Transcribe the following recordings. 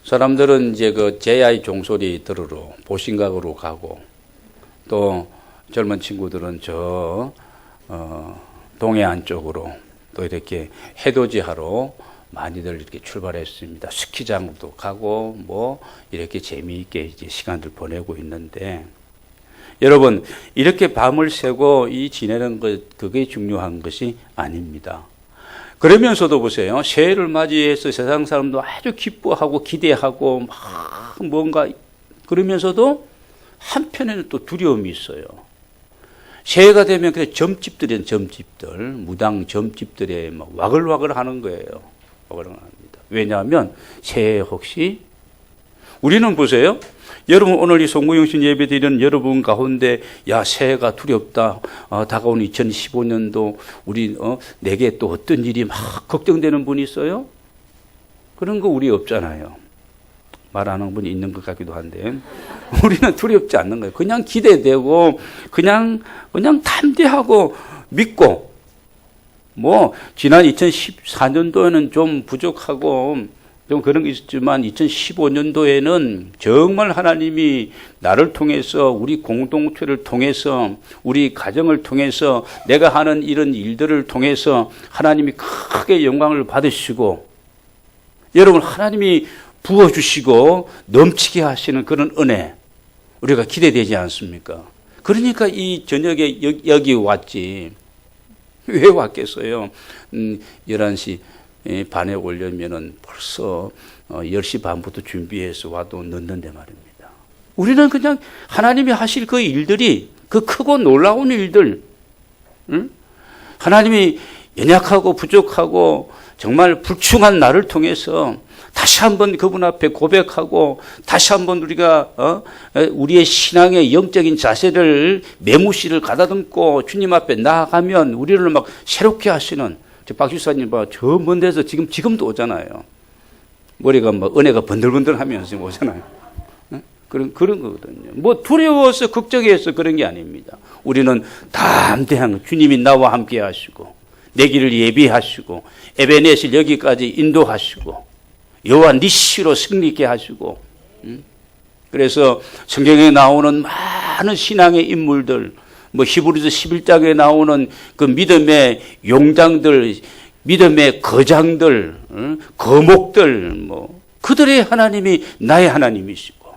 사람들은 이제 그 제야의 종소리 들으러 보신각으로 가고, 또 젊은 친구들은 동해안 쪽으로 또 이렇게 해돋이하러 많이들 이렇게 출발했습니다. 스키장도 가고 뭐 이렇게 재미있게 이제 시간들 보내고 있는데, 여러분 이렇게 밤을 새고 이 지내는 것, 그게 중요한 것이 아닙니다. 그러면서도 보세요. 새해를 맞이해서 세상 사람도 아주 기뻐하고 기대하고 막 뭔가, 그러면서도 한편에는 또 두려움이 있어요. 새해가 되면 그냥 점집들, 무당 점집들에 막 와글와글 하는 거예요. 와글와글 합니다. 왜냐하면 새해 혹시, 우리는 보세요. 여러분 오늘 이 송구영신 예배 드리는 여러분 가운데, 야 새해가 두렵다, 다가오는 2015년도 우리 내게 또 어떤 일이 막 걱정되는 분이 있어요? 그런 거 우리 없잖아요. 말하는 분이 있는 것 같기도 한데, 우리는 두렵지 않는 거예요. 그냥 기대되고 그냥 담대하고 믿고, 뭐 지난 2014년도에는 좀 부족하고 좀 그런 게 있었지만 2015년도에는 정말 하나님이 나를 통해서, 우리 공동체를 통해서, 우리 가정을 통해서, 내가 하는 이런 일들을 통해서 하나님이 크게 영광을 받으시고, 여러분 하나님이 부어주시고 넘치게 하시는 그런 은혜, 우리가 기대되지 않습니까? 그러니까 이 저녁에 여기 왔지. 왜 왔겠어요? 11시 반에 오려면은 벌써 10시 반부터 준비해서 와도 늦는데 말입니다. 우리는 그냥 하나님이 하실 그 일들이, 그 크고 놀라운 일들, 응? 하나님이 연약하고 부족하고 정말 불충한 나를 통해서 다시 한번 그분 앞에 고백하고, 다시 한번 우리가 우리의 신앙의 영적인 자세를, 매무시를 가다듬고 주님 앞에 나아가면 우리를 막 새롭게 하시는, 박 집사님 봐, 저 먼 데서 지금도 오잖아요. 머리가 막 은혜가 번들번들하면서 오잖아요. 그런 거거든요. 뭐 두려워서 걱정해서 그런 게 아닙니다. 우리는 담대한, 주님이 나와 함께 하시고 내 길을 예비하시고 에베네셀 여기까지 인도하시고 여호와 니시로 승리케 하시고, 그래서 성경에 나오는 많은 신앙의 인물들, 뭐 히브리서 11장에 나오는 그 믿음의 용장들, 믿음의 거장들, 거목들, 뭐 그들의 하나님이 나의 하나님이시고,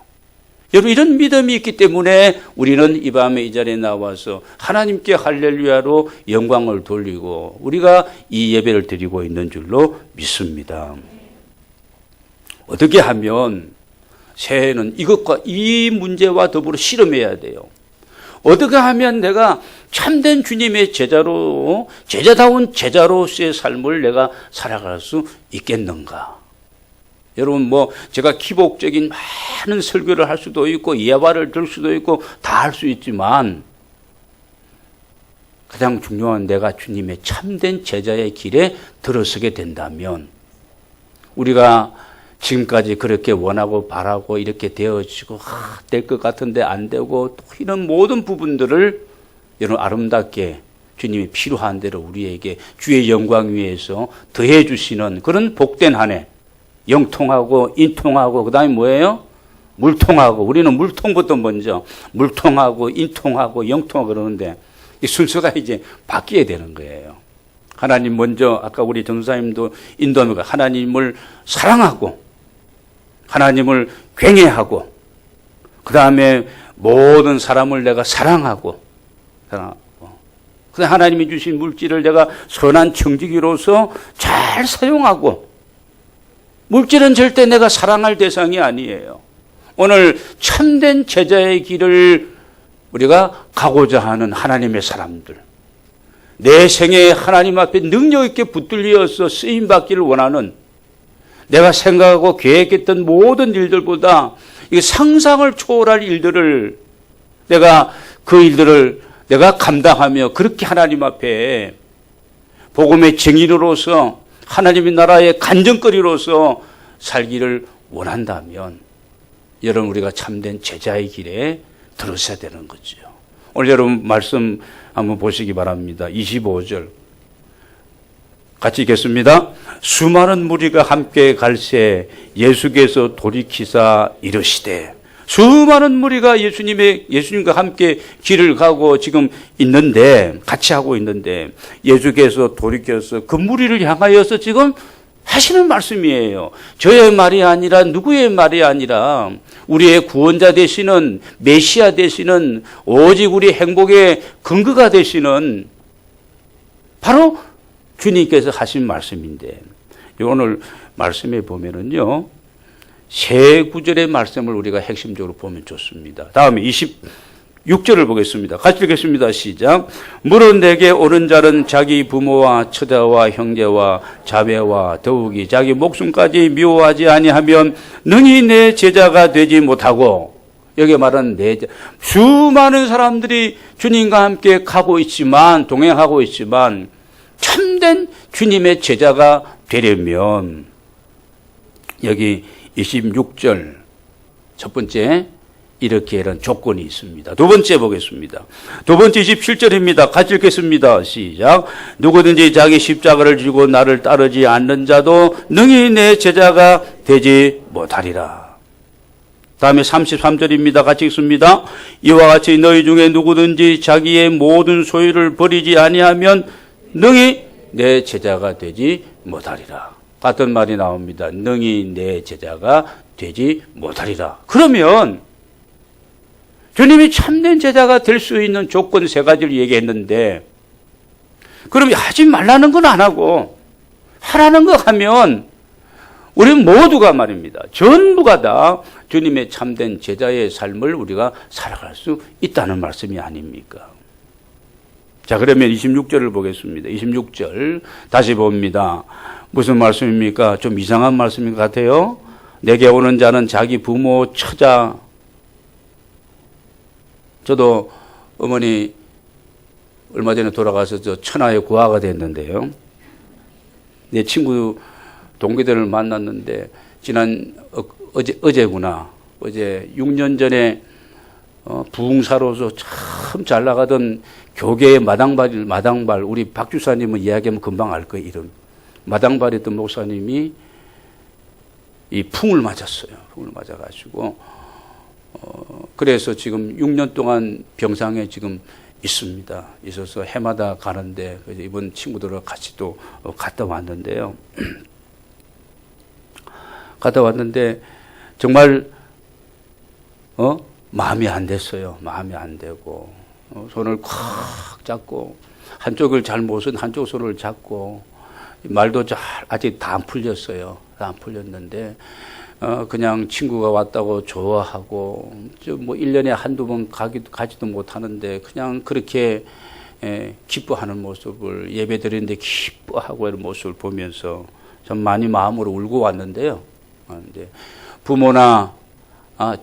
여러분 이런 믿음이 있기 때문에 우리는 이 밤에 이 자리에 나와서 하나님께 할렐루야로 영광을 돌리고 우리가 이 예배를 드리고 있는 줄로 믿습니다. 어떻게 하면 새해는 이것과 이 문제와 더불어 실험해야 돼요. 어떻게 하면 내가 참된 주님의 제자로, 제자다운 제자로서의 삶을 내가 살아갈 수 있겠는가? 여러분 뭐 제가 기복적인 많은 설교를 할 수도 있고 예화를 들 수도 있고 다 할 수 있지만, 가장 중요한 내가 주님의 참된 제자의 길에 들어서게 된다면, 우리가 지금까지 그렇게 원하고 바라고 이렇게 되어지고 될 것 같은데 안 되고, 또 이런 모든 부분들을 여러분 아름답게 주님이 필요한 대로 우리에게 주의 영광 위에서 더해 주시는 그런 복된 한 해, 영통하고 인통하고 그 다음에 뭐예요? 물통하고. 우리는 물통부터 먼저 물통하고 인통하고 영통하고 그러는데 이 순서가 이제 바뀌어야 되는 거예요. 하나님 먼저, 아까 우리 전도사님도 인도하면 하나님을 사랑하고 하나님을 경외하고, 그 다음에 모든 사람을 내가 사랑하고, 그 다음에 하나님이 주신 물질을 내가 선한 청지기로서 잘 사용하고, 물질은 절대 내가 사랑할 대상이 아니에요. 오늘 참된 제자의 길을 우리가 가고자 하는 하나님의 사람들, 내 생애에 하나님 앞에 능력 있게 붙들려서 쓰임받기를 원하는, 내가 생각하고 계획했던 모든 일들보다 상상을 초월할 일들을 그 일들을 내가 감당하며 그렇게 하나님 앞에 복음의 증인으로서 하나님의 나라의 간증거리로서 살기를 원한다면, 여러분 우리가 참된 제자의 길에 들어서야 되는 거죠. 오늘 여러분 말씀 한번 보시기 바랍니다. 25절. 같이 읽겠습니다. 수많은 무리가 함께 갈새 예수께서 돌이키사 이르시되, 수많은 무리가 예수님과 함께 길을 가고 지금 있는데, 같이 하고 있는데, 예수께서 돌이켜서 그 무리를 향하여서 지금 하시는 말씀이에요. 저의 말이 아니라, 누구의 말이 아니라, 우리의 구원자 되시는, 메시아 되시는, 오직 우리 행복의 근거가 되시는, 바로 주님께서 하신 말씀인데, 오늘 말씀에 보면은요, 세 구절의 말씀을 우리가 핵심적으로 보면 좋습니다. 다음에 26절을 보겠습니다. 같이 읽겠습니다. 시작. 물은 내게 오는 자는 자기 부모와 처자와 형제와 자매와 더욱이 자기 목숨까지 미워하지 아니하면 능히 내 제자가 되지 못하고, 여기 말하는 수많은 사람들이 주님과 함께 가고 있지만, 동행하고 있지만, 참된 주님의 제자가 되려면, 여기 26절 첫 번째 이렇게 이런 조건이 있습니다. 두 번째 보겠습니다. 두 번째 27절입니다. 같이 읽겠습니다. 시작. 누구든지 자기 십자가를 지고 나를 따르지 않는 자도 능히 내 제자가 되지 못하리라. 다음에 33절입니다. 같이 읽습니다. 이와 같이 너희 중에 누구든지 자기의 모든 소유를 버리지 아니하면 능히 내 제자가 되지 못하리라. 같은 말이 나옵니다. 능히 내 제자가 되지 못하리라. 그러면 주님이 참된 제자가 될 수 있는 조건 세 가지를 얘기했는데, 그럼 하지 말라는 건 안 하고 하라는 거 하면 우리 모두가 말입니다, 전부가 다 주님의 참된 제자의 삶을 우리가 살아갈 수 있다는 말씀이 아닙니까? 자, 그러면 26절을 보겠습니다. 26절 다시 봅니다. 무슨 말씀입니까? 좀 이상한 말씀인 것 같아요. 내게 오는 자는 자기 부모, 처자. 저도 어머니 얼마 전에 돌아가서 저 천하의 고아가 됐는데요. 내 친구 동기들을 만났는데, 어제구나. 어제 6년 전에 부흥사로서 참 잘 나가던 교계의 마당발, 우리 박 주사님은 이야기하면 금방 알 거예요, 이름. 마당발이었던 목사님이 이 풍을 맞았어요. 풍을 맞아가지고, 그래서 지금 6년 동안 병상에 지금 있습니다. 있어서 해마다 가는데, 그래서 이번 친구들과 같이 또 갔다 왔는데요. 갔다 왔는데, 정말, 마음이 안 됐어요. 마음이 안 되고, 손을 콱 잡고, 한쪽을 잘못은 한쪽 손을 잡고, 말도 아직 다 안 풀렸어요. 다 안 풀렸는데, 그냥 친구가 왔다고 좋아하고, 뭐 1년에 한두 번 가지도 못하는데, 그냥 그렇게 기뻐하는 모습을, 예배 드리는데 기뻐하고 이런 모습을 보면서 좀 많이 마음으로 울고 왔는데요. 부모나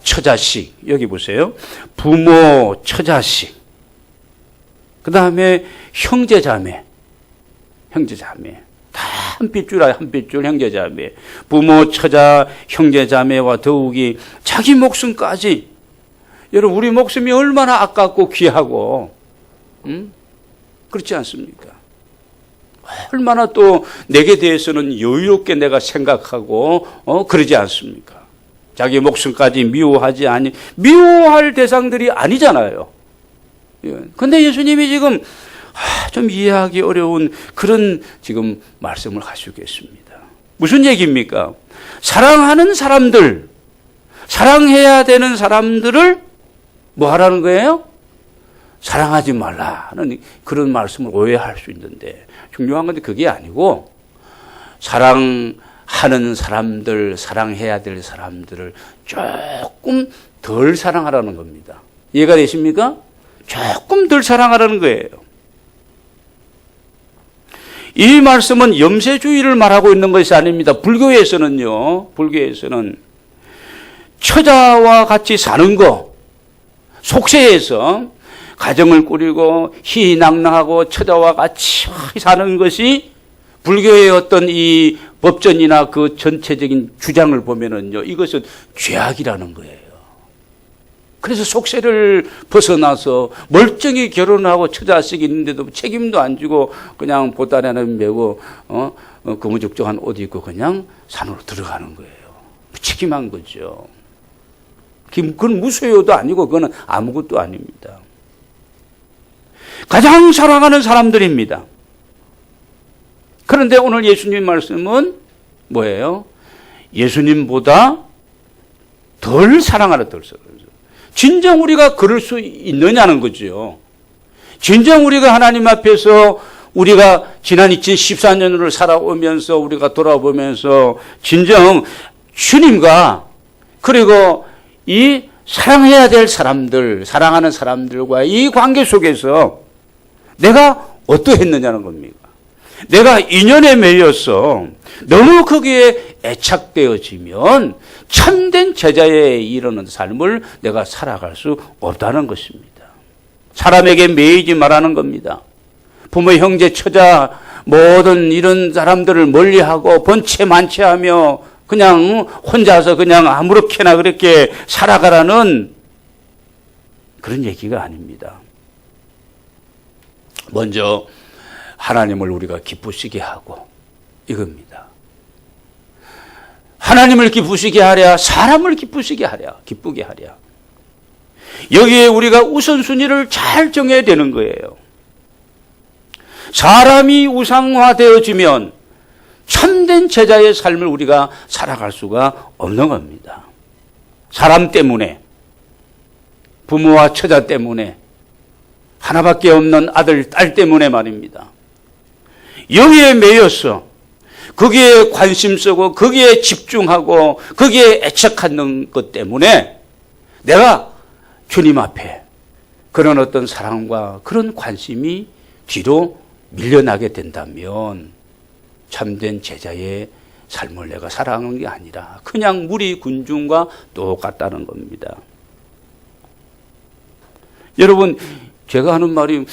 처자식, 여기 보세요. 부모, 처자식. 그 다음에 형제자매. 다 한 핏줄 형제자매. 부모, 처자, 형제자매와 더욱이 자기 목숨까지. 여러분, 우리 목숨이 얼마나 아깝고 귀하고, 그렇지 않습니까? 얼마나 또 내게 대해서는 여유롭게 내가 생각하고, 그러지 않습니까? 자기 목숨까지 미워할 대상들이 아니잖아요. 근데 예수님이 지금 좀 이해하기 어려운 그런 지금 말씀을 하시고 계십니다. 무슨 얘기입니까? 사랑하는 사람들, 사랑해야 되는 사람들을 뭐 하라는 거예요? 사랑하지 말라는 그런 말씀을 오해할 수 있는데, 중요한 건데 그게 아니고, 사랑하는 사람들, 사랑해야 될 사람들을 조금 덜 사랑하라는 겁니다. 이해가 되십니까? 조금 덜 사랑하라는 거예요. 이 말씀은 염세주의를 말하고 있는 것이 아닙니다. 불교에서는 처자와 같이 사는 거, 속세에서 가정을 꾸리고 희희낙낙하고 처자와 같이 사는 것이 불교의 어떤 이 법전이나 그 전체적인 주장을 보면은요, 이것은 죄악이라는 거예요. 그래서 속세를 벗어나서 멀쩡히 결혼하고 처자식이 있는데도 책임도 안 지고 그냥 보따리 하나 메고 거무죽죽한 옷 입고 그냥 산으로 들어가는 거예요. 무책임한 거죠. 그건 무소유도 아니고 그거는 아무것도 아닙니다. 가장 사랑하는 사람들입니다. 그런데 오늘 예수님 말씀은 뭐예요? 예수님보다 덜 사랑하는 덜 사랑하는. 진정 우리가 그럴 수 있느냐는 거죠. 진정 우리가 하나님 앞에서 우리가 지난 2014년을 살아오면서 우리가 돌아보면서 진정 주님과 그리고 이 사랑해야 될 사람들, 사랑하는 사람들과 이 관계 속에서 내가 어떠했느냐는 겁니다. 내가 인연에 매여서 너무 거기에 애착되어지면 참된 제자에 이르는 삶을 내가 살아갈 수 없다는 것입니다. 사람에게 매이지 말라는 겁니다. 부모, 형제, 처자 모든 이런 사람들을 멀리하고 번체만체하며 그냥 혼자서 그냥 아무렇게나 그렇게 살아가라는 그런 얘기가 아닙니다. 먼저 하나님을 우리가 기쁘시게 하고 이겁니다. 하나님을 기쁘시게 하랴, 사람을 기쁘시게 하랴, 기쁘게 하랴. 여기에 우리가 우선순위를 잘 정해야 되는 거예요. 사람이 우상화되어지면 참된 제자의 삶을 우리가 살아갈 수가 없는 겁니다. 사람 때문에, 부모와 처자 때문에, 하나밖에 없는 아들, 딸 때문에 말입니다. 여기에 매여서 거기에 관심 쓰고 거기에 집중하고 거기에 애착하는 것 때문에 내가 주님 앞에 그런 어떤 사랑과 그런 관심이 뒤로 밀려나게 된다면 참된 제자의 삶을 내가 살아가는 게 아니라 그냥 무리 군중과 똑같다는 겁니다. 여러분, 제가 하는 말이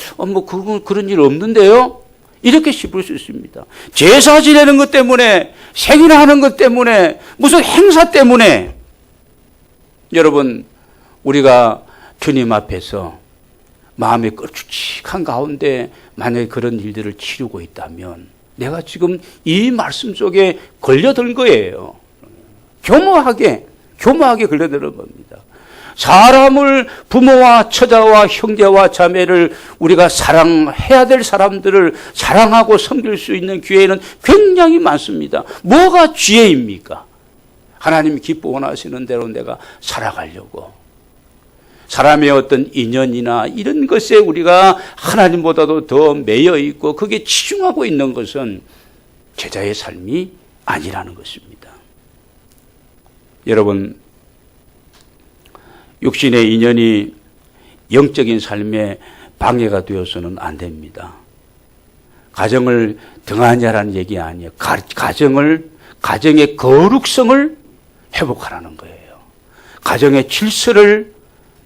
그런 일 없는데요? 이렇게 싶을 수 있습니다. 제사 지내는 것 때문에, 생일하는 것 때문에, 무슨 행사 때문에 여러분, 우리가 주님 앞에서 마음이 껄쭉한 가운데 만약에 그런 일들을 치르고 있다면 내가 지금 이 말씀 속에 걸려든 거예요. 교묘하게 걸려드는 겁니다. 사람을, 부모와 처자와 형제와 자매를 우리가 사랑해야 될 사람들을 사랑하고 섬길 수 있는 기회는 굉장히 많습니다. 뭐가 지혜입니까? 하나님이 기뻐 원하시는 대로 내가 살아가려고. 사람의 어떤 인연이나 이런 것에 우리가 하나님보다도 더 매여 있고 거기에 치중하고 있는 것은 제자의 삶이 아니라는 것입니다. 여러분, 육신의 인연이 영적인 삶에 방해가 되어서는 안 됩니다. 가정을 등하냐라는 얘기 아니에요. 가정의 거룩성을 회복하라는 거예요. 가정의 질서를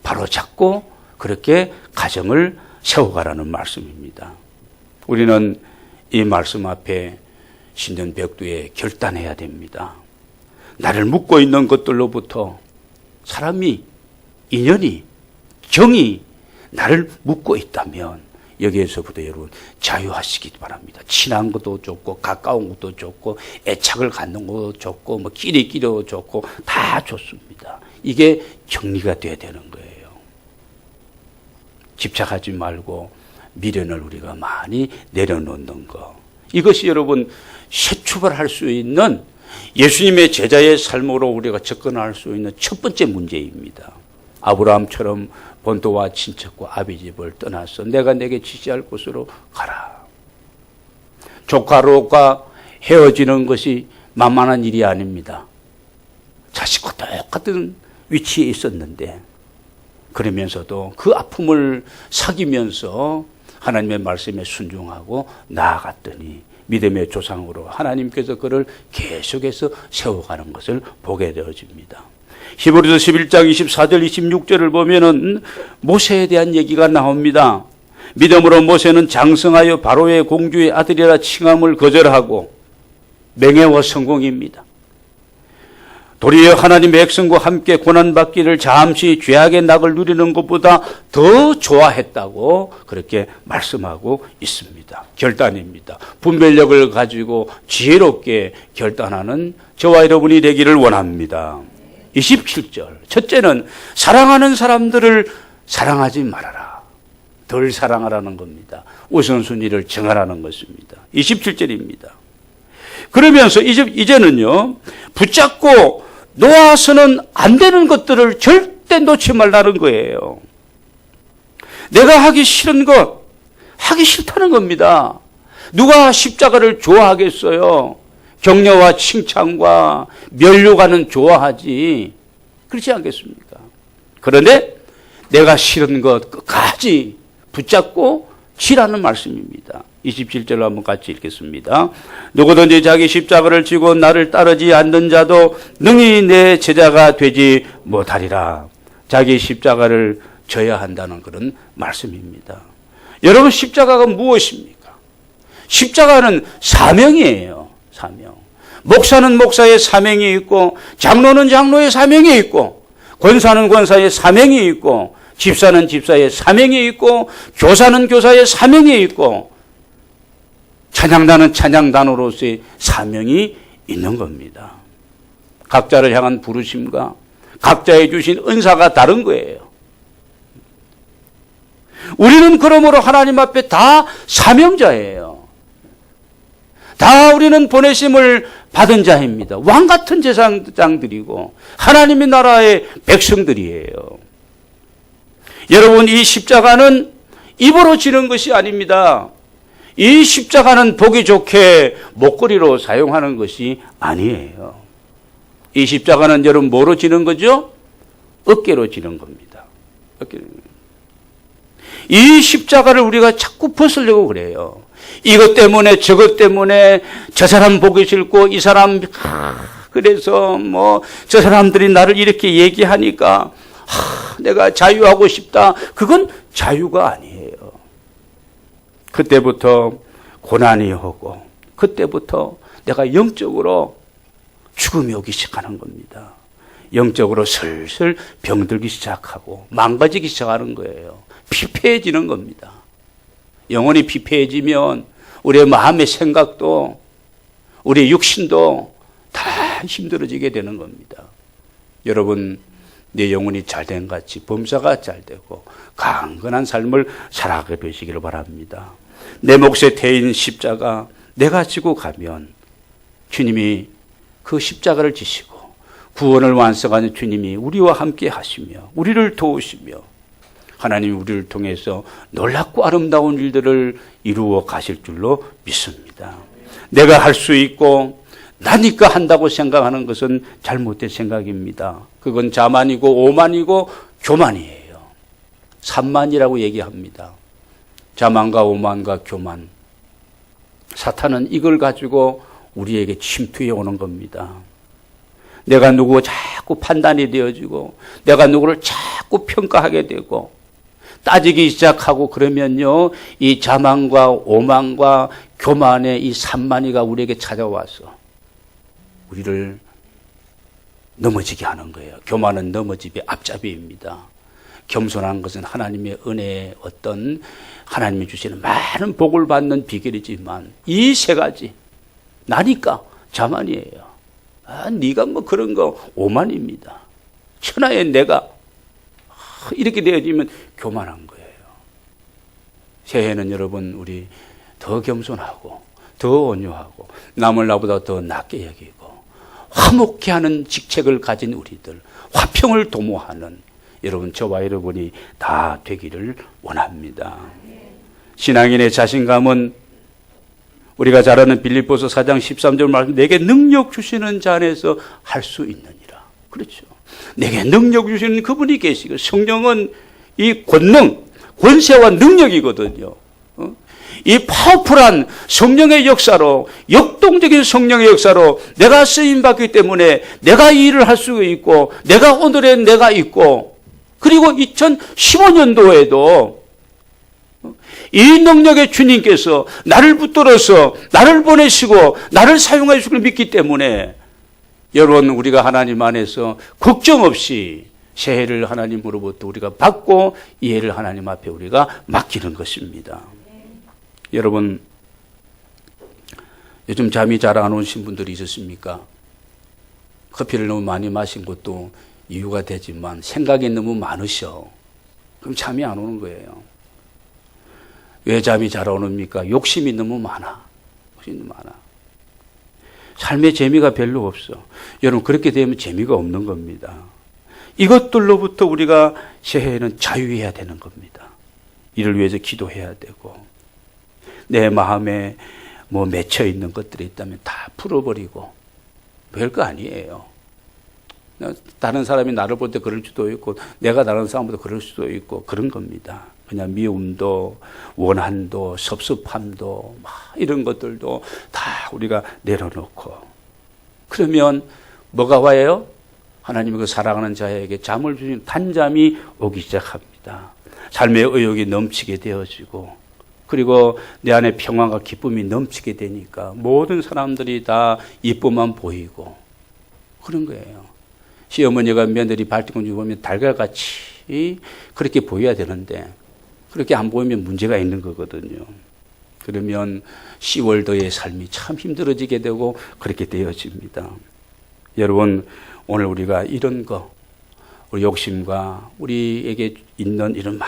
바로잡고 그렇게 가정을 세워가라는 말씀입니다. 우리는 이 말씀 앞에 신전벽두에 결단해야 됩니다. 나를 묶고 있는 것들로부터 사람이, 인연이, 정이 나를 묶고 있다면 여기에서부터 여러분 자유하시기 바랍니다. 친한 것도 좋고 가까운 것도 좋고 애착을 갖는 것도 좋고 뭐 끼리끼리도 좋고 다 좋습니다. 이게 정리가 돼야 되는 거예요. 집착하지 말고 미련을 우리가 많이 내려놓는 거. 이것이 여러분 새 출발할 수 있는 예수님의 제자의 삶으로 우리가 접근할 수 있는 첫 번째 문제입니다. 아브라함처럼 본토와 친척과 아비 집을 떠나서 내가 내게 지시할 곳으로 가라. 조카로가 헤어지는 것이 만만한 일이 아닙니다. 자식과 똑같은 위치에 있었는데 그러면서도 그 아픔을 사귀면서 하나님의 말씀에 순종하고 나아갔더니 믿음의 조상으로 하나님께서 그를 계속해서 세워가는 것을 보게 되어집니다. 히브리서 11장 24절 26절을 보면은 모세에 대한 얘기가 나옵니다. 믿음으로 모세는 장성하여 바로의 공주의 아들이라 칭함을 거절하고 명예와 성공입니다. 도리어 하나님의 백성과 함께 고난받기를 잠시 죄악의 낙을 누리는 것보다 더 좋아했다고 그렇게 말씀하고 있습니다. 결단입니다. 분별력을 가지고 지혜롭게 결단하는 저와 여러분이 되기를 원합니다. 27절. 첫째는 사랑하는 사람들을 사랑하지 말아라. 덜 사랑하라는 겁니다. 우선순위를 정하라는 것입니다. 27절입니다. 그러면서 이제는요, 붙잡고 놓아서는 안 되는 것들을 절대 놓지 말라는 거예요. 내가 하기 싫은 것, 하기 싫다는 겁니다. 누가 십자가를 좋아하겠어요? 격려와 칭찬과 면류관은 좋아하지. 그렇지 않겠습니까? 그런데 내가 싫은 것 끝까지 붙잡고 지라는 말씀입니다. 27절로 한번 같이 읽겠습니다. 누구든지 자기 십자가를 지고 나를 따르지 않는 자도 능히 내 제자가 되지 못하리라. 자기 십자가를 져야 한다는 그런 말씀입니다. 여러분, 십자가가 무엇입니까? 십자가는 사명이에요. 사명. 목사는 목사의 사명이 있고, 장로는 장로의 사명이 있고, 권사는 권사의 사명이 있고, 집사는 집사의 사명이 있고, 교사는 교사의 사명이 있고, 찬양단은 찬양단으로서의 사명이 있는 겁니다. 각자를 향한 부르심과 각자에 주신 은사가 다른 거예요. 우리는 그러므로 하나님 앞에 다 사명자예요. 다 우리는 보내심을 받은 자입니다. 왕 같은 제사장들이고 하나님의 나라의 백성들이에요. 여러분, 이 십자가는 입으로 지는 것이 아닙니다. 이 십자가는 보기 좋게 목걸이로 사용하는 것이 아니에요. 이 십자가는 여러분 뭐로 지는 거죠? 어깨로 지는 겁니다. 어깨로. 이 십자가를 우리가 자꾸 벗으려고 그래요. 이것 때문에 저것 때문에 저 사람 보기 싫고 이 사람 그래서 뭐 저 사람들이 나를 이렇게 얘기하니까 내가 자유하고 싶다. 그건 자유가 아니에요. 그때부터 고난이 오고 그때부터 내가 영적으로 죽음이 오기 시작하는 겁니다. 영적으로 슬슬 병들기 시작하고 망가지기 시작하는 거예요. 피폐해지는 겁니다. 영혼이 피폐해지면 우리의 마음의 생각도 우리의 육신도 다 힘들어지게 되는 겁니다. 여러분, 내 영혼이 잘된 같이 범사가 잘되고 강건한 삶을 살아가게 되시기를 바랍니다. 내 몫에 태인 십자가 내가 지고 가면 주님이 그 십자가를 지시고 구원을 완성하는 주님이 우리와 함께 하시며 우리를 도우시며 하나님이 우리를 통해서 놀랍고 아름다운 일들을 이루어 가실 줄로 믿습니다. 내가 할 수 있고 나니까 한다고 생각하는 것은 잘못된 생각입니다. 그건 자만이고 오만이고 교만이에요. 산만이라고 얘기합니다. 자만과 오만과 교만. 사탄은 이걸 가지고 우리에게 침투해 오는 겁니다. 내가 누구 자꾸 판단이 되어지고 내가 누구를 자꾸 평가하게 되고 따지기 시작하고 그러면요, 이 자만과 오만과 교만의 이 산만이가 우리에게 찾아와서 우리를 넘어지게 하는 거예요. 교만은 넘어짐의 앞잡이입니다. 겸손한 것은 하나님의 은혜의 어떤 하나님이 주시는 많은 복을 받는 비결이지만 이 세 가지 나니까 자만이에요. 네가 뭐 그런 거 오만입니다. 천하의 내가 이렇게 되어지면 교만한 거예요. 새해는 여러분 우리 더 겸손하고 더 온유하고 남을 나보다 더 낮게 여기고 화목케 하는 직책을 가진 우리들, 화평을 도모하는 여러분 저와 여러분이 다 되기를 원합니다. 신앙인의 자신감은 우리가 잘 아는 빌립보서 4장 13절 말씀, 내게 능력 주시는 자 안에서 할 수 있느니라. 그렇죠. 내게 능력 주시는 그분이 계시고, 성령은 이 권능, 권세와 능력이거든요. 이 파워풀한 성령의 역사로, 역동적인 성령의 역사로 내가 쓰임받기 때문에 내가 이 일을 할 수 있고, 내가 오늘의 내가 있고, 그리고 2015년도에도 이 능력의 주님께서 나를 붙들어서 나를 보내시고 나를 사용하실 걸 믿기 때문에 여러분, 우리가 하나님 안에서 걱정 없이 새해를 하나님으로부터 우리가 받고 이 해를 하나님 앞에 우리가 맡기는 것입니다. 여러분, 요즘 잠이 잘 안 오신 분들이 있었습니까? 커피를 너무 많이 마신 것도 이유가 되지만 생각이 너무 많으셔. 그럼 잠이 안 오는 거예요. 왜 잠이 잘 안 옵니까? 욕심이 너무 많아. 욕심이 너무 많아. 삶의 재미가 별로 없어. 여러분, 그렇게 되면 재미가 없는 겁니다. 이것들로부터 우리가 새해에는 자유해야 되는 겁니다. 이를 위해서 기도해야 되고, 내 마음에 뭐 맺혀 있는 것들이 있다면 다 풀어버리고, 별거 아니에요. 다른 사람이 나를 볼 때 그럴 수도 있고, 내가 다른 사람보다 그럴 수도 있고, 그런 겁니다. 그냥 미움도, 원한도, 섭섭함도, 막 이런 것들도 다 우리가 내려놓고, 그러면 뭐가 와요? 하나님의 그 사랑하는 자에게 잠을 주신 단잠이 오기 시작합니다. 삶의 의욕이 넘치게 되어지고, 그리고 내 안에 평안과 기쁨이 넘치게 되니까 모든 사람들이 다 이쁨만 보이고 그런 거예요. 시어머니가 며느리 발등을 보면 달걀같이 그렇게 보여야 되는데 그렇게 안 보이면 문제가 있는 거거든요. 그러면 10월더의 삶이 참 힘들어지게 되고 그렇게 되어집니다. 여러분, 오늘 우리가 이런 거, 우리 욕심과 우리에게 있는 이런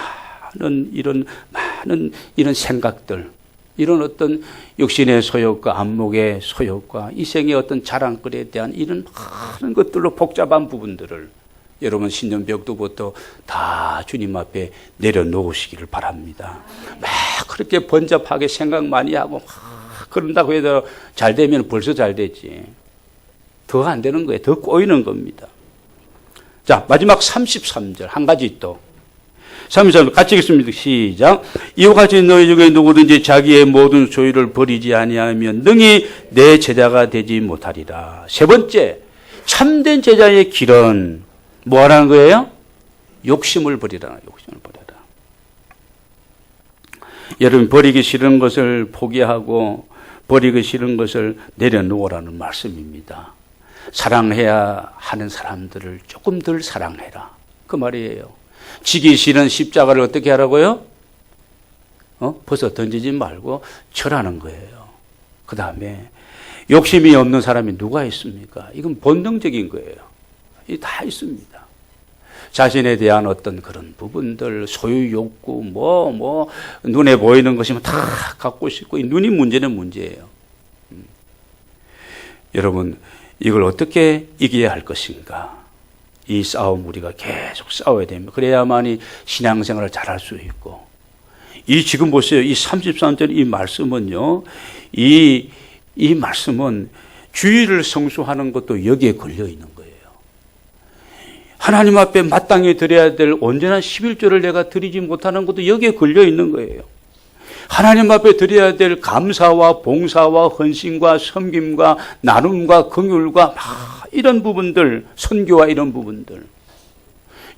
많은 이런 생각들, 이런 어떤 육신의 소욕과 안목의 소욕과 이생의 어떤 자랑거리에 대한 이런 많은 것들로 복잡한 부분들을 여러분 신년벽두부터 다 주님 앞에 내려놓으시기를 바랍니다. 막 그렇게 번잡하게 생각 많이 하고 막 그런다고 해도 잘 되면 벌써 잘 되지. 더 안 되는 거예요. 더 꼬이는 겁니다. 자, 마지막 33절 한 가지 또. 33절 같이 읽겠습니다. 시작. 이와 같이 너희 중에 누구든지 자기의 모든 소유를 버리지 아니하면 능히 내 제자가 되지 못하리라. 세 번째, 참된 제자의 길은 뭐 하라는 거예요? 욕심을 버리라. 욕심을 버려라. 여러분, 버리기 싫은 것을 포기하고 버리기 싫은 것을 내려놓으라는 말씀입니다. 사랑해야 하는 사람들을 조금 덜 사랑해라. 그 말이에요. 지기 싫은 십자가를 어떻게 하라고요? 벗어 던지지 말고 절하는 거예요. 그 다음에 욕심이 없는 사람이 누가 있습니까? 이건 본능적인 거예요. 이 다 있습니다. 자신에 대한 어떤 그런 부분들, 소유 욕구, 눈에 보이는 것이면 다 갖고 싶고, 이 눈이 문제는 문제예요. 여러분, 이걸 어떻게 이겨야 할 것인가? 이 싸움 우리가 계속 싸워야 됩니다. 그래야만이 신앙생활을 잘할 수 있고. 지금 보세요. 이 33절 이 말씀은요. 이 말씀은 주의를 성수하는 것도 여기에 걸려 있는 거예요. 하나님 앞에 마땅히 드려야 될 온전한 11조를 내가 드리지 못하는 것도 여기에 걸려 있는 거예요. 하나님 앞에 드려야 될 감사와 봉사와 헌신과 섬김과 나눔과 긍휼과 이런 부분들, 선교와 이런 부분들.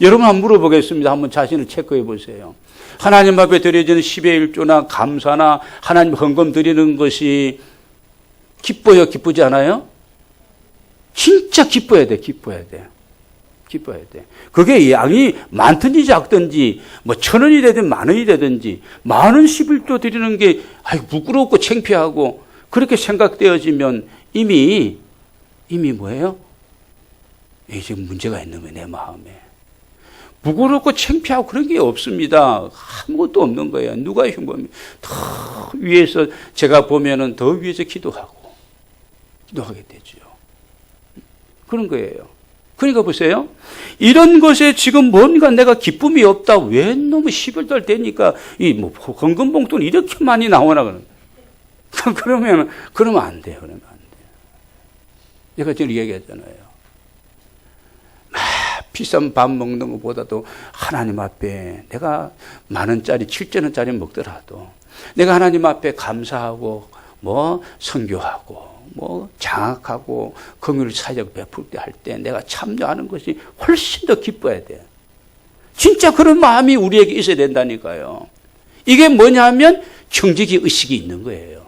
여러분 한번 물어보겠습니다. 한번 자신을 체크해 보세요. 하나님 앞에 드려지는 10의 1조나 감사나 하나님 헌금 드리는 것이 기뻐요? 기쁘지 않아요? 진짜 기뻐야 돼. 기뻐야 돼. 기뻐야 돼. 그게 양이 많든지 작든지 1,000원이 되든 10,000원이 되든지 많은 11조 드리는 게 부끄럽고 창피하고 그렇게 생각되어지면 이미 뭐예요? 지금 문제가 있는 거예요. 내 마음에. 부끄럽고 창피하고 그런 게 없습니다. 아무것도 없는 거예요. 누가 흉보면 더 위에서 제가 보면은 더 위에서 기도하게 되죠. 그런 거예요. 그러니까 보세요. 이런 것에 지금 뭔가 내가 기쁨이 없다. 왜 너무 11달 되니까 헌금 봉투는 이렇게 많이 나오나 그러면 안 돼요. 그러면 안 돼요. 제가 지금 얘기했잖아요. 비싼 밥 먹는 것보다도 하나님 앞에 내가 10,000원짜리 7,000원짜리 먹더라도 내가 하나님 앞에 감사하고 선교하고 장악하고 긍휼 사역 베풀 때 할 때 내가 참여하는 것이 훨씬 더 기뻐야 돼. 진짜 그런 마음이 우리에게 있어야 된다니까요. 이게 뭐냐면 정직의 의식이 있는 거예요.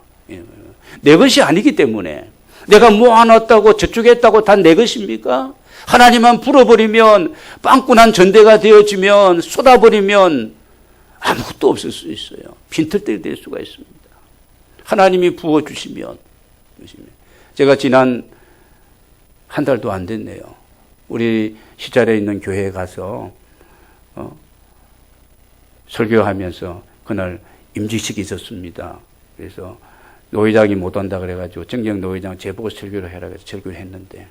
내 것이 아니기 때문에 내가 모아놨다고 저쪽에 했다고 다 내 것입니까? 하나님만 불어버리면 빵꾸난 전대가 되어지면 쏟아버리면 아무것도 없을 수 있어요. 빈털들이 될 수가 있습니다. 하나님이 부어주시면. 제가 지난 한 달도 안 됐네요. 우리 시절에 있는 교회에 가서 설교하면서 그날 임직식이 있었습니다. 그래서 노회장이 못 온다 그래가지고 정경 노회장 제보고 설교를 해라 그래서 설교를 했는데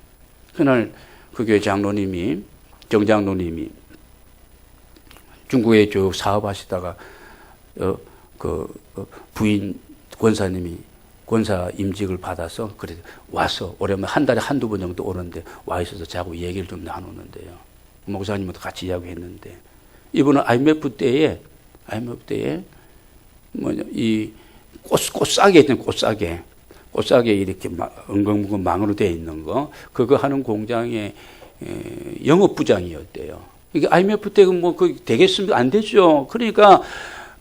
그날 그 교회 장로님이 정장로님이 중국에 쭉 사업하시다가 부인 권사님이 권사 임직을 받아서 그래 와서 오랜만에 한 달에 한두 번 정도 오는데 와 있어서 자꾸 얘기를 좀 나누는데요. 목사님하고 같이 이야기했는데 이분은 IMF 때에 이 꽃싸개 있던 꽃싸개 이렇게 엉겅뭉긋 망으로 되어 있는 거 그거 하는 공장의 영업부장이었대요. 이게 IMF 때 뭐 그 되겠습니까? 안 되죠. 그러니까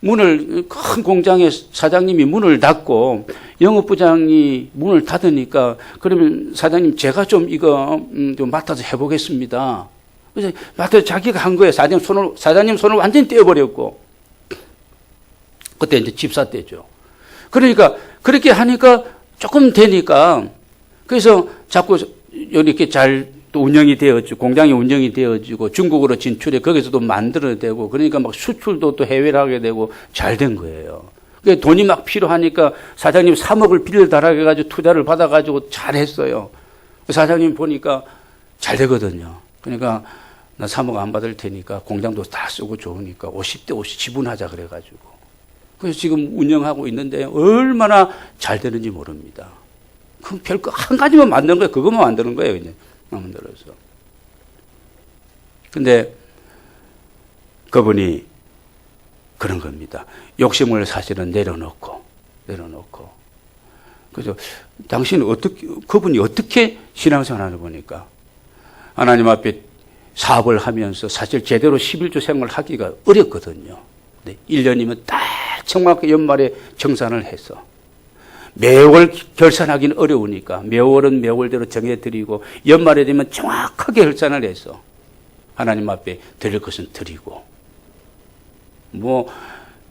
문을 큰 공장의 사장님이 문을 닫고 영업부장이 문을 닫으니까 그러면 사장님 제가 좀 이거 좀 맡아서 해보겠습니다. 그래서 맡아서 자기가 한 거예요. 사장님 손을 완전히 떼어버렸고 그때 이제 집사 때죠. 그러니까 그렇게 하니까 조금 되니까 그래서 자꾸 이렇게 잘 또 운영이 되어지고 공장이 운영이 되어지고 중국으로 진출해 거기서도 만들어내고 그러니까 막 수출도 또 해외로 하게 되고 잘 된 거예요. 그러니까 돈이 막 필요하니까 사장님 3억을 빌려달라고 해가지고 투자를 받아가지고 잘했어요. 사장님 보니까 잘 되거든요. 그러니까 나 3억 안 받을 테니까 공장도 다 쓰고 좋으니까 50대 50 지분하자 그래가지고 그래서 지금 운영하고 있는데 얼마나 잘 되는지 모릅니다. 그럼 별거 한 가지만 만드는 거예요. 그것만 만드는 거예요. 그냥 만들어서. 근데 그분이 그런 겁니다. 욕심을 사실은 내려놓고. 그래서 당신은 그분이 어떻게 신앙생활 하는 보니까 하나님 앞에 사업을 하면서 사실 제대로 11조 생활을 하기가 어렵거든요. 1년이면 딱 정확하게 연말에 정산을 해서 매월 결산하기는 어려우니까 매월은 매월대로 정해드리고 연말에 되면 정확하게 결산을 해서 하나님 앞에 드릴 것은 드리고 뭐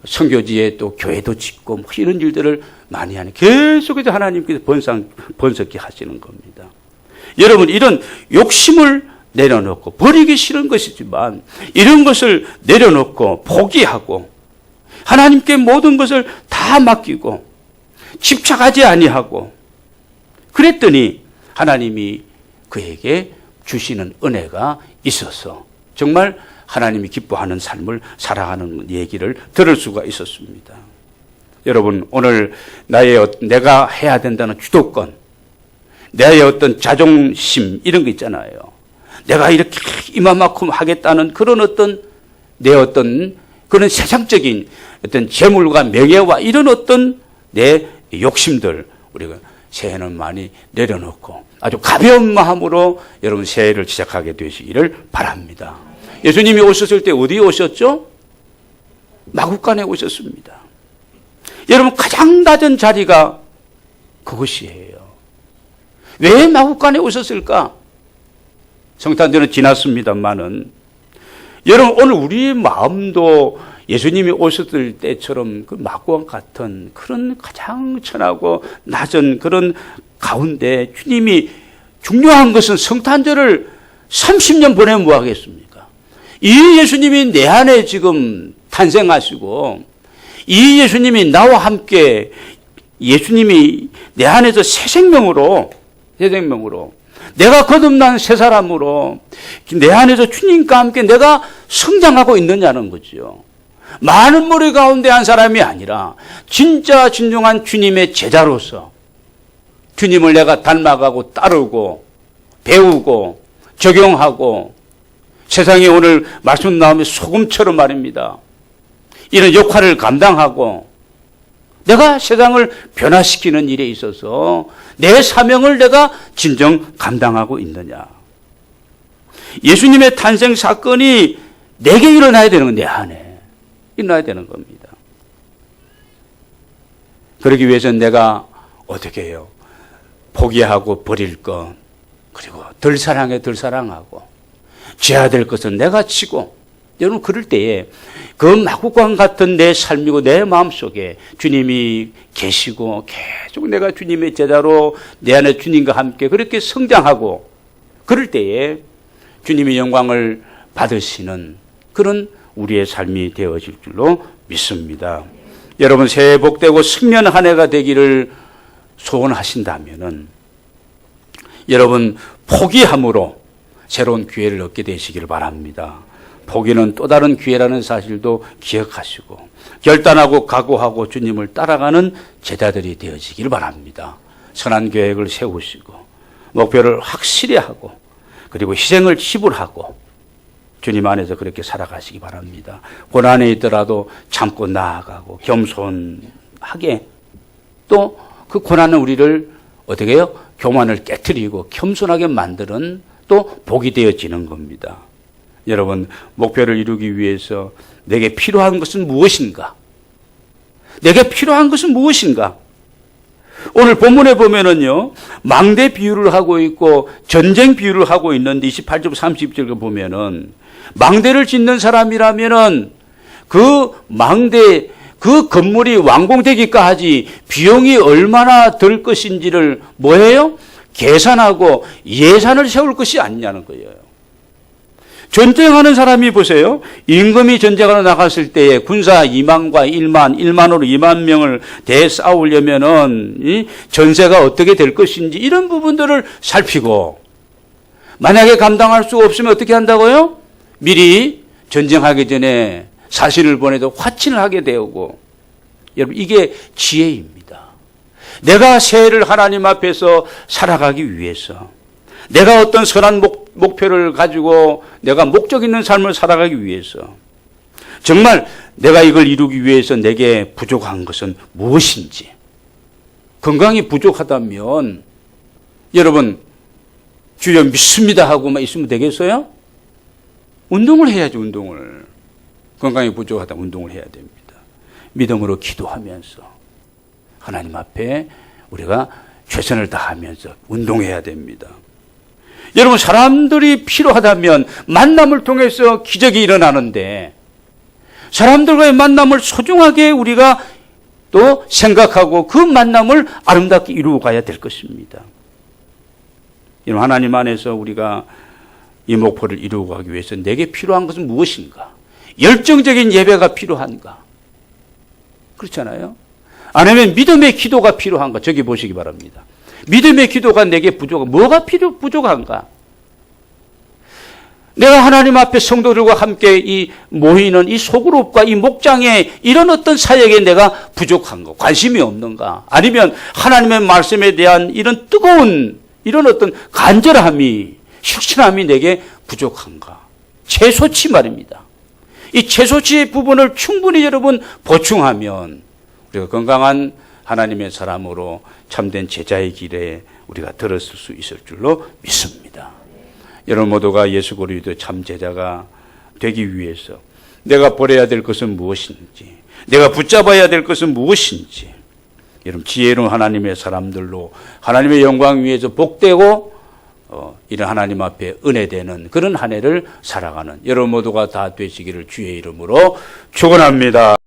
선교지에 또 교회도 짓고 뭐 이런 일들을 많이 하는 계속해서 하나님께서 번성케 하시는 겁니다. 여러분 이런 욕심을 내려놓고 버리기 싫은 것이지만 이런 것을 내려놓고 포기하고 하나님께 모든 것을 다 맡기고 집착하지 아니하고 그랬더니 하나님이 그에게 주시는 은혜가 있어서 정말 하나님이 기뻐하는 삶을 살아가는 얘기를 들을 수가 있었습니다. 여러분 오늘 내가 해야 된다는 주도권, 나의 어떤 자존심 이런 거 있잖아요. 내가 이렇게 이만큼 하겠다는 그런 내 어떤 그런 세상적인 어떤 재물과 명예와 이런 어떤 내 욕심들 우리가 새해는 많이 내려놓고 아주 가벼운 마음으로 여러분 새해를 시작하게 되시기를 바랍니다. 예수님이 오셨을 때 어디에 오셨죠? 마구간에 오셨습니다. 여러분 가장 낮은 자리가 그것이에요. 왜 마구간에 오셨을까? 성탄절은 지났습니다만은 여러분 오늘 우리의 마음도 예수님이 오셨을 때처럼 그 마구간 같은 그런 가장 천하고 낮은 그런 가운데 주님이 중요한 것은 성탄절을 30년 보내면 뭐 하겠습니까? 이 예수님이 내 안에 지금 탄생하시고 이 예수님이 나와 함께 예수님이 내 안에서 새 생명으로 내가 거듭난 새 사람으로 내 안에서 주님과 함께 내가 성장하고 있느냐는 거죠. 많은 무리 가운데 한 사람이 아니라 진짜 진정한 주님의 제자로서 주님을 내가 닮아가고 따르고 배우고 적용하고 세상에 오늘 말씀 나오면 소금처럼 말입니다. 이런 역할을 감당하고 내가 세상을 변화시키는 일에 있어서 내 사명을 내가 진정 감당하고 있느냐. 예수님의 탄생 사건이 내게 일어나야 되는 건 내 안에 일어나야 되는 겁니다. 그러기 위해서는 내가 어떻게 해요? 포기하고 버릴 것, 그리고 덜 사랑해 덜 사랑하고 져야 될 것은 내가 지고, 여러분 그럴 때에 그 마구간 같은 내 삶이고 내 마음속에 주님이 계시고 계속 내가 주님의 제자로 내 안에 주님과 함께 그렇게 성장하고, 그럴 때에 주님의 영광을 받으시는 그런 우리의 삶이 되어질 줄로 믿습니다. 여러분 새해 복되고 승리한 한 해가 되기를 소원하신다면은 여러분 포기함으로 새로운 기회를 얻게 되시기를 바랍니다. 포기는 또 다른 기회라는 사실도 기억하시고 결단하고 각오하고 주님을 따라가는 제자들이 되어지기를 바랍니다. 선한 계획을 세우시고 목표를 확실히 하고 그리고 희생을 지불하고 주님 안에서 그렇게 살아가시기 바랍니다. 고난에 있더라도 참고 나아가고 겸손하게, 또 그 고난은 우리를 어떻게 해요? 교만을 깨트리고 겸손하게 만드는 또 복이 되어지는 겁니다. 여러분 목표를 이루기 위해서 내게 필요한 것은 무엇인가? 내게 필요한 것은 무엇인가? 오늘 본문에 보면은요, 망대 비유를 하고 있고 전쟁 비유를 하고 있는데 28절 30절을 보면은 망대를 짓는 사람이라면은 그 망대, 그 건물이 완공되기까지 비용이 얼마나 들 것인지를 뭐예요? 계산하고 예산을 세울 것이 아니냐는 거예요. 전쟁하는 사람이 보세요. 임금이 전쟁하러 나갔을 때에 군사 2만과 1만으로 2만 명을 대싸우려면은 이 전세가 어떻게 될 것인지 이런 부분들을 살피고, 만약에 감당할 수 없으면 어떻게 한다고요? 미리 전쟁하기 전에 사신을 보내도 화친을 하게 되고, 여러분 이게 지혜입니다. 내가 새해를 하나님 앞에서 살아가기 위해서, 내가 어떤 선한 목표를 가지고 내가 목적 있는 삶을 살아가기 위해서, 정말 내가 이걸 이루기 위해서 내게 부족한 것은 무엇인지, 건강이 부족하다면 여러분 주여 믿습니다 하고만 있으면 되겠어요? 운동을 해야지. 운동을, 건강이 부족하다 운동을 해야 됩니다. 믿음으로 기도하면서 하나님 앞에 우리가 최선을 다하면서 운동해야 됩니다. 여러분 사람들이 필요하다면 만남을 통해서 기적이 일어나는데, 사람들과의 만남을 소중하게 우리가 또 생각하고 그 만남을 아름답게 이루어 가야 될 것입니다. 여러분 하나님 안에서 우리가 이 목표를 이루어 가기 위해서 내게 필요한 것은 무엇인가? 열정적인 예배가 필요한가? 그렇잖아요. 아니면 믿음의 기도가 필요한가? 저기 보시기 바랍니다. 믿음의 기도가 내게 뭐가 부족한가? 내가 하나님 앞에 성도들과 함께 이 모이는 이 소그룹과 이 목장에 이런 어떤 사역에 내가 부족한가? 관심이 없는가? 아니면 하나님의 말씀에 대한 이런 뜨거운 이런 어떤 간절함이, 식신함이 내게 부족한가? 최소치 말입니다. 이 최소치의 부분을 충분히 여러분 보충하면 우리가 건강한 하나님의 사람으로 참된 제자의 길에 우리가 들었을 수 있을 줄로 믿습니다. 여러분 모두가 예수 그리스도의 참 제자가 되기 위해서 내가 버려야 될 것은 무엇인지, 내가 붙잡아야 될 것은 무엇인지, 여러분 지혜로운 하나님의 사람들로 하나님의 영광 위에서 복되고 이런 하나님 앞에 은혜되는 그런 한 해를 살아가는 여러분 모두가 다 되시기를 주의 이름으로 축원합니다.